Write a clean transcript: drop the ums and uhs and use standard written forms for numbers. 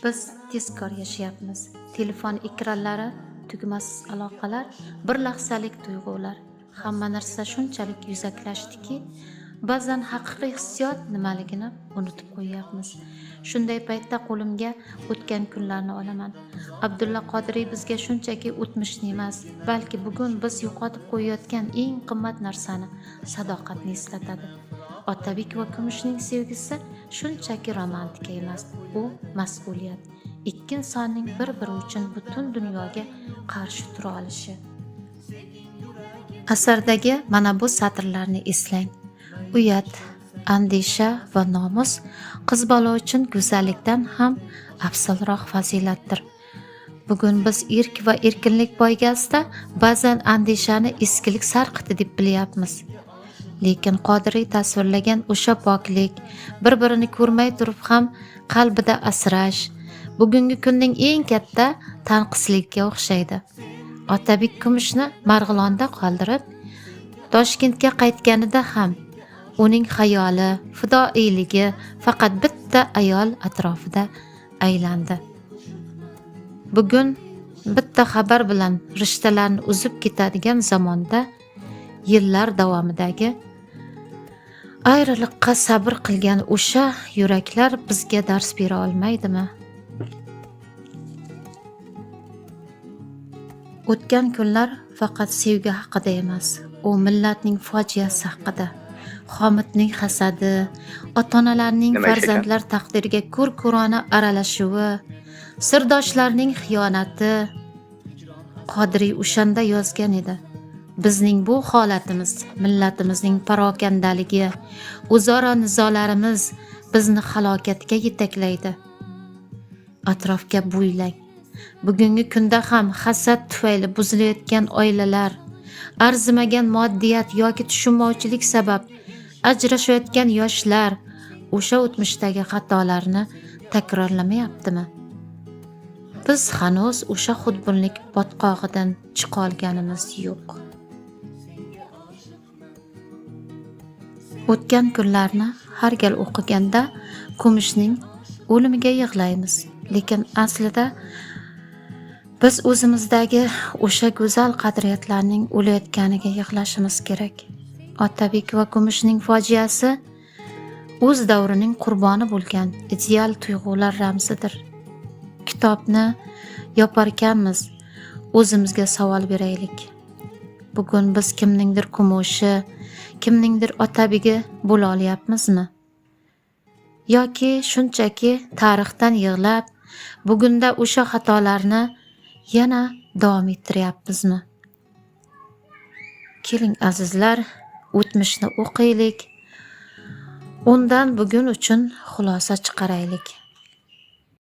Biz tezkor yashayapmiz. Telefon ekranlari, tugmasiz aloqalar, bir lahzalik tuyg'ular. Hamma narsa shunchalik yuzaklashdiki, ba'zan haqiqiy hissiyot nimaligini unutib qo'yyapmiz. Shunday paytda qo'limga o'tgan kunlarni olaman. Abdulla Qodiriy bizga shunchaki o'tmishni emas, balki bugun biz yo'qotib qo'yayotgan eng qimmat narsani, sadoqatni eslatadi. Otabek va Kumushning sevgisi shunchaki romantika emas, u mas'uliyat. Ikki insonning bir-biri uchun butun dunyoga qarshi tura olishi. Asardagi mana bu satrlarni eslang. Uyat, andisha va nomus qiz bola uchun go'zallikdan ham afzalroq fazilatdir. Bugun biz erk va erkinlik poygasida ba'zan andishani eskilik sarqiti deb bilyapmiz. Lekin Qodiriy tasvirlagan o'sha poklik, bir-birini ko'rmay turib ham qalbida asrash, bugungi kunning eng katta tanqisligiga o'xshaydi. Otabek Kumushni Marg'ilonda qoldirib, Toshkentga qaytganida ham uning xayoli, fidoiligi faqat bitta ayol atrofida aylandi. Bugun bitta xabar bilan rishtalarni uzib ketadigan zamonda yillar davomidagi ayriliqqa sabr qilgan o'sha yuraklar bizga dars bera olmaydimi? O'tgan kunlar faqat sevgi haqida emas, u millatning fojiasi haqida. Xomidning hasadi, ota-onalarning farzandlar taqdiriga ko'r-ko'rona aralashuvi, sirdoshlarning xiyonati. Qodiriy o'shanda yozgan edi. Bizning bu holatimiz, millatimizning parokandaligi, o'zaro nizolarimiz bizni halokatga yetaklaydi. Atrofga bo'ylang. Bugungi kunda ham hasad tufayli buzilayotgan oilalar, arzimagan moddiyat yoki tushunmovchilik sabab ajrashayotgan yoshlar o'sha o'tmishdagi xatolarni takrorlamayaptimi? Biz hanuz o'sha xudbinlik botqog'idan chiqa olganimiz yo'q. O'tgan kunlarni har gal o'qiganda Kumushning o'limiga yig'laymiz, lekin aslida biz o'zimizdagi o'sha go'zal qadriyatlarning o'layotganiga yig'lashimiz kerak. Otabek va Kumushning fojiasi o'z davrining qurboni bo'lgan ideal tuyg'ular ramzidir. Kitobni yoparkanmiz, o'zimizga savol beraylik. Bugun biz kimningdir Kumushi, kimningdir Otabegi bo'la olyapmizmi? Yoki shunchaki tarixdan yig'lab, bugunda o'sha xatolarni yana davom ettiryapmizmi? Keling azizlar, o'tmishni o'qiylik. Undan bugun uchun xulosa chiqaraylik.